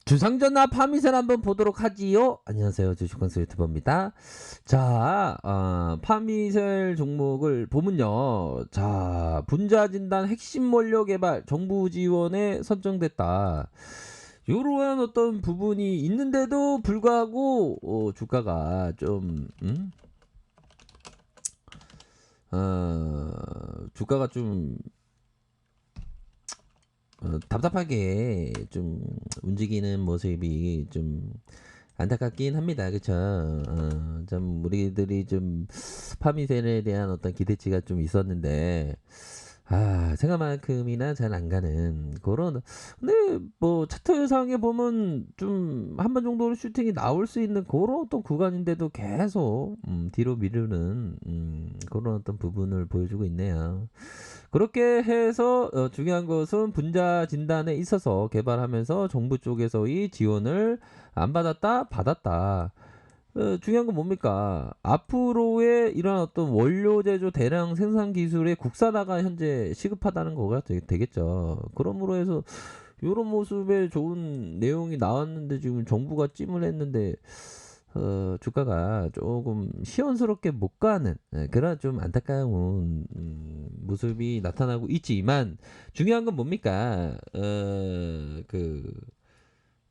주상전화 파미셀 한번 보도록 하지요. 안녕하세요, 주식kon수 유튜버입니다. 자, 파미셀 종목을 보면요. 자, 분자진단 핵심 원료 개발 정부 지원에 선정됐다. 이러한 어떤 부분이 있는데도 불구하고 주가가 좀 주가가 좀 답답하게 좀 움직이는 모습이 좀 안타깝긴 합니다. 그쵸? 좀 우리들이 좀 파미셀에 대한 어떤 기대치가 좀 있었는데 생각만큼이나 잘 안 가는 그런. 근데 뭐 차트상에 보면 좀 한 번 정도는 슈팅이 나올 수 있는 그런 어떤 구간인데도 계속 뒤로 미루는 그런 어떤 부분을 보여주고 있네요. 그렇게 해서 중요한 것은 분자 진단에 있어서 개발하면서 정부 쪽에서의 지원을 안 받았다, 받았다. 중요한 건 뭡니까? 앞으로의 이런 어떤 원료 제조 대량 생산 기술의 국산화가 현재 시급하다는 거가 되겠죠. 그러므로 해서 이런 모습의 좋은 내용이 나왔는데 지금 정부가 찜을 했는데 주가가 조금 시원스럽게 못 가는 그런 좀 안타까운 모습이 나타나고 있지만 중요한 건 뭡니까?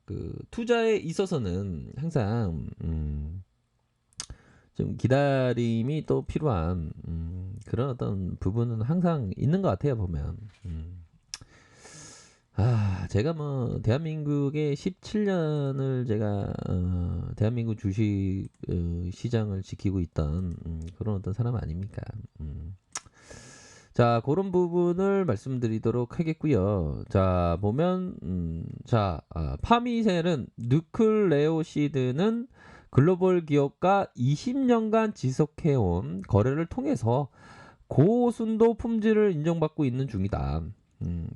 그 투자에 있어서는 항상 좀 기다림이 또 필요한 그런 어떤 부분은 항상 있는 것 같아요 보면. 제가 뭐 대한민국의 17년을 제가 대한민국 주식 시장을 지키고 있던 그런 어떤 사람 아닙니까? 자, 그런 부분을 말씀드리도록 하겠고요. 자, 보면 파미셀은 누클레오시드는 글로벌 기업과 20년간 지속해온 거래를 통해서 고순도 품질을 인정받고 있는 중이다.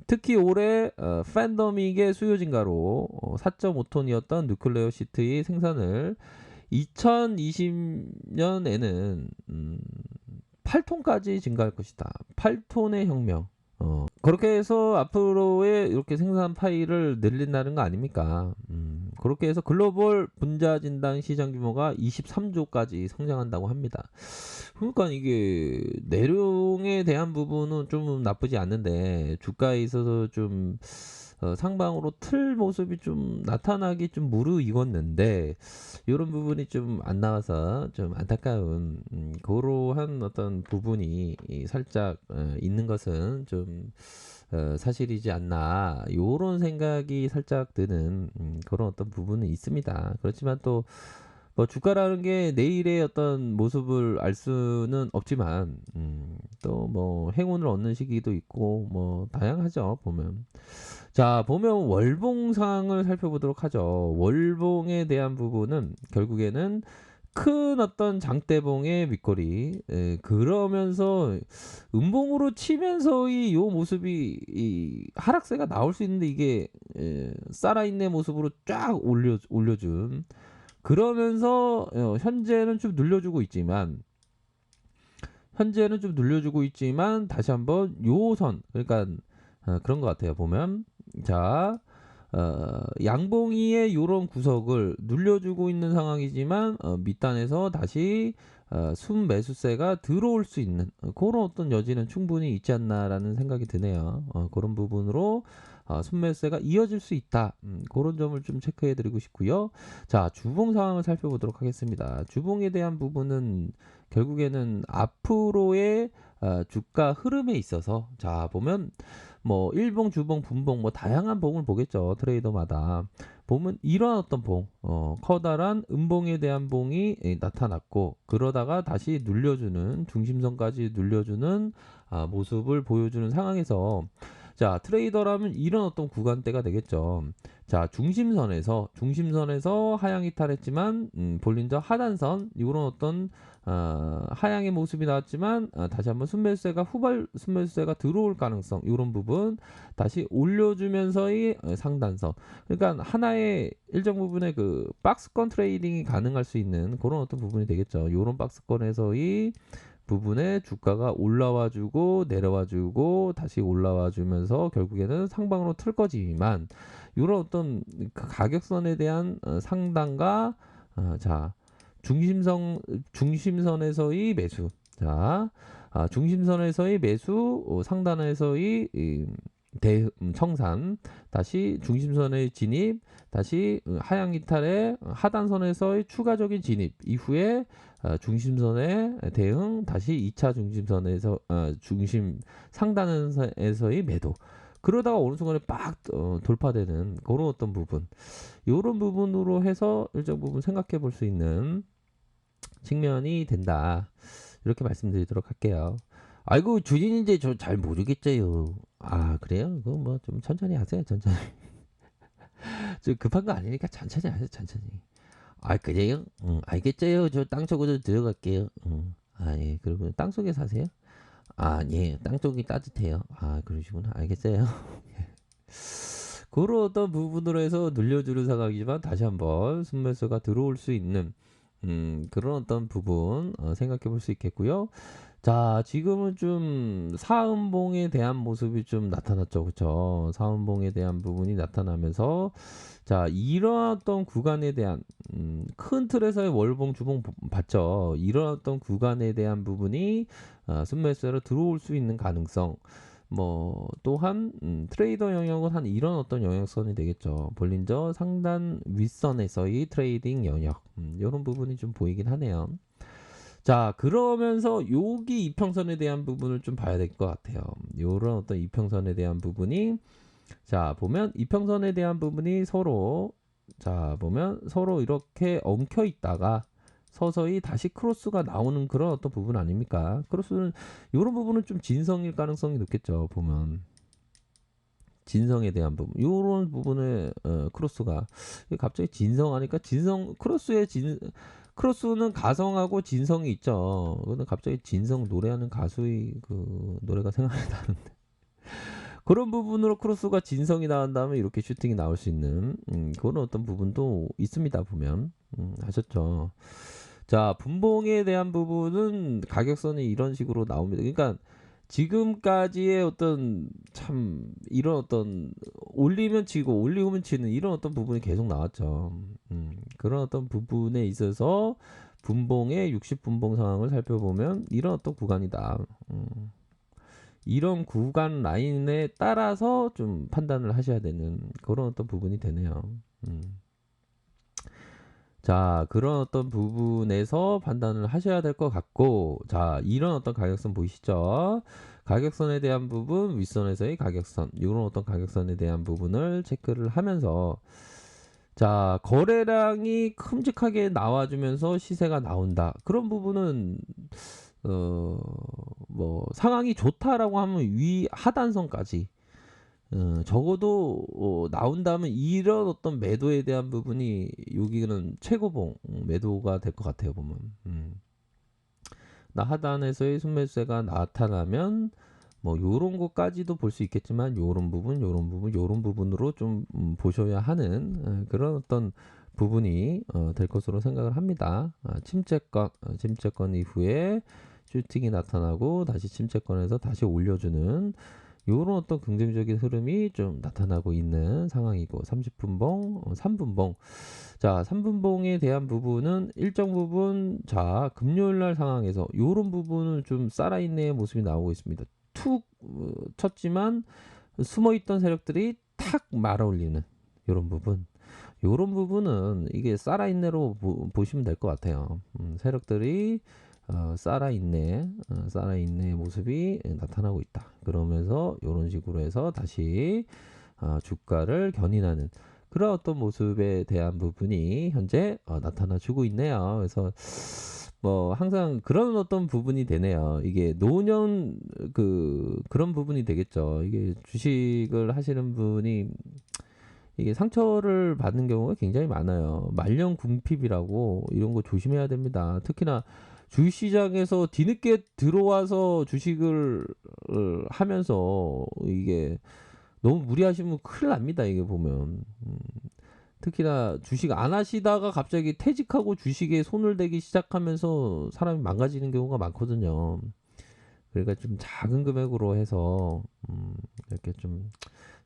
특히 올해 팬더믹의 수요 증가로 4.5톤이었던 누클레오 시트의 생산을 2020년에는 8톤까지 증가할 것이다. 8톤의 혁명. 그렇게 해서 앞으로의 이렇게 생산 파이를 늘린다는 거 아닙니까? 그렇게 해서 글로벌 분자 진단 시장 규모가 23조까지 성장한다고 합니다. 그러니까 이게 내용에 대한 부분은 좀 나쁘지 않는데 주가에 있어서 좀 상방으로 틀 모습이 좀 나타나기 좀 무르익었는데 이런 부분이 좀 안 나와서 좀 안타까운 그러한 어떤 부분이 살짝 있는 것은 좀 사실이지 않나 요런 생각이 살짝 드는 그런 어떤 부분은 있습니다. 그렇지만 또 뭐 주가라는 게 내일의 어떤 모습을 알 수는 없지만 또 뭐 행운을 얻는 시기도 있고 뭐 다양하죠 보면. 자, 보면 월봉상을 살펴보도록 하죠. 월봉에 대한 부분은 결국에는 큰 어떤 장대봉의 밑거리, 그러면서 음봉으로 치면서의 요 모습이 이 하락세가 나올 수 있는데 이게 살아있는 모습으로 쫙 올려준. 그러면서 현재는 좀 눌려주고 있지만 다시 한번 요선 그러니까 그런 것 같아요 보면. 자, 양봉이의 요런 구석을 눌려주고 있는 상황이지만 밑단에서 다시 순매수세가 들어올 수 있는 그런 어떤 여지는 충분히 있지 않나라는 생각이 드네요. 그런 부분으로 순매수세가 이어질 수 있다. 그런 점을 좀 체크해 드리고 싶고요. 자, 주봉 상황을 살펴보도록 하겠습니다. 주봉에 대한 부분은 결국에는 앞으로의 주가 흐름에 있어서 자 보면 뭐 일봉, 주봉, 분봉 뭐 다양한 봉을 보겠죠. 트레이더마다 보면 이러한 어떤 봉, 커다란 음봉에 대한 봉이 나타났고 그러다가 다시 눌려주는 중심선까지 눌려주는 모습을 보여주는 상황에서 자 트레이더라면 이런 어떤 구간대가 되겠죠. 자 중심선에서 하향 이탈했지만 볼린저 하단선 이런 어떤 하향의 모습이 나왔지만 다시 한번 순매수세가 들어올 가능성 이런 부분 다시 올려주면서의 상단선 그러니까 하나의 일정 부분의 그 박스권 트레이딩이 가능할 수 있는 그런 어떤 부분이 되겠죠. 이런 박스권에서의 부분에 주가가 올라와 주고 내려와 주고 다시 올라와 주면서 결국에는 상방으로 틀 거지만 이런 어떤 그 가격선에 대한 상단과 자 중심선에서의 매수 중심선에서의 매수 상단에서의 청산 다시 중심선의 진입 다시 하향 이탈의 하단선에서의 추가적인 진입 이후에 중심선의 대응 다시 2차 중심선에서 중심 상단에서의 매도 그러다가 어느 순간에 빡 돌파되는 그런 어떤 부분 이런 부분으로 해서 일정 부분 생각해 볼 수 있는 측면이 된다 이렇게 말씀드리도록 할게요. 아이고 주진인데 저 잘 모르겠죠요. 아 그래요? 그거 뭐 좀 천천히 하세요. 천천히. 저 급한 거 아니니까 천천히 하세요. 천천히. 아 그래요? 알겠죠요. 저 땅속으로 들어갈게요. 아 예. 그리고 땅속에 사세요? 아 예. 땅속이 따뜻해요. 아 그러시구나. 알겠어요. 그런 어떤 부분으로 해서 늘려주는 상황이지만 다시 한번 순매수가 들어올 수 있는 그런 어떤 부분 생각해 볼 수 있겠고요. 자, 지금은 좀 사음봉에 대한 모습이 좀 나타났죠. 그쵸? 사음봉에 대한 부분이 나타나면서 자, 이런 어떤 구간에 대한 큰 틀에서의 월봉 주봉 봤죠. 이런 어떤 구간에 대한 부분이 순매수로 들어올 수 있는 가능성 뭐 또한 트레이더 영역은 한 이런 어떤 영역선이 되겠죠. 볼린저 상단 윗선에서의 트레이딩 영역 이런 부분이 좀 보이긴 하네요. 자 그러면서 여기 이평선에 대한 부분을 좀 봐야 될 것 같아요. 이런 어떤 이평선에 대한 부분이 자 보면 이평선에 대한 부분이 서로 자 보면 서로 이렇게 엉켜 있다가 서서히 다시 크로스가 나오는 그런 어떤 부분 아닙니까? 크로스는 이런 부분은 좀 진성일 가능성이 높겠죠. 보면 진성에 대한 부분 이런 부분에 크로스가 갑자기 진성하니까 진성 크로스의 크로스는 가성하고 진성이 있죠. 근데 갑자기 진성 노래하는 가수의 그 노래가 생각이 나는데 그런 부분으로 크로스가 진성이 나온 다음에 이렇게 슈팅이 나올 수 있는 그런 어떤 부분도 있습니다. 보면 아셨죠? 자, 분봉에 대한 부분은 가격선이 이런 식으로 나옵니다. 그러니까 지금까지의 어떤 참 이런 어떤 올리면 치고 올리면 치는 이런 어떤 부분이 계속 나왔죠. 그런 어떤 부분에 있어서 분봉의 60분봉 상황을 살펴보면 이런 어떤 구간이다. 이런 구간 라인에 따라서 좀 판단을 하셔야 되는 그런 어떤 부분이 되네요. 자, 그런 어떤 부분에서 판단을 하셔야 될 것 같고, 자, 이런 어떤 가격선 보이시죠? 가격선에 대한 부분, 윗선에서의 가격선, 이런 어떤 가격선에 대한 부분을 체크를 하면서, 자, 거래량이 큼직하게 나와주면서 시세가 나온다. 그런 부분은, 뭐, 상황이 좋다라고 하면 위 하단선까지, 적어도 나온다면 이런 어떤 매도에 대한 부분이 여기는 최고봉 매도가 될 것 같아요 보면 나 하단에서의 순매수세가 나타나면 뭐 요런 것까지도 볼 수 있겠지만 요런 부분 요런 부분으로 좀 보셔야 하는 그런 어떤 부분이 될 것으로 생각을 합니다. 침체권 이후에 슈팅이 나타나고 다시 침체권에서 다시 올려주는 요런 어떤 긍정적인 흐름이 좀 나타나고 있는 상황이고 30분봉, 3분봉. 자, 3분봉에 대한 부분은 일정 부분 자, 금요일 날 상황에서 요런 부분은 좀 살아있는 모습이 나오고 있습니다. 툭 쳤지만 숨어있던 세력들이 탁 말아올리는 요런 부분. 요런 부분은 이게 살아있네로 보시면 될 것 같아요. 세력들이 살아있네 모습이 나타나고 있다. 그러면서 이런 식으로 해서 다시 주가를 견인하는 그런 어떤 모습에 대한 부분이 현재 나타나주고 있네요. 그래서 뭐 항상 그런 어떤 부분이 되네요. 이게 노년 그런 부분이 되겠죠. 이게 주식을 하시는 분이 이게 상처를 받는 경우가 굉장히 많아요. 말년 궁핍이라고 이런 거 조심해야 됩니다. 특히나 주식시장에서 뒤늦게 들어와서 주식을 하면서 이게 너무 무리하시면 큰일 납니다. 이게 보면 특히나 주식 안 하시다가 갑자기 퇴직하고 주식에 손을 대기 시작하면서 사람이 망가지는 경우가 많거든요. 그러니까 좀 작은 금액으로 해서 이렇게 좀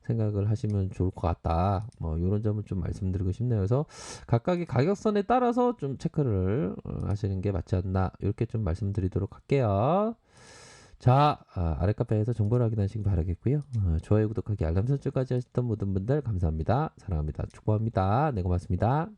생각을 하시면 좋을 것 같다. 뭐 이런 점을 좀 말씀드리고 싶네요. 그래서 각각의 가격선에 따라서 좀 체크를 하시는 게 맞지 않나 이렇게 좀 말씀드리도록 할게요. 자, 아래 카페에서 정보를 확인하시기 바라겠고요. 좋아요, 구독하기, 알람 설정까지 하셨던 모든 분들 감사합니다. 사랑합니다. 축복합니다. 네, 고맙습니다.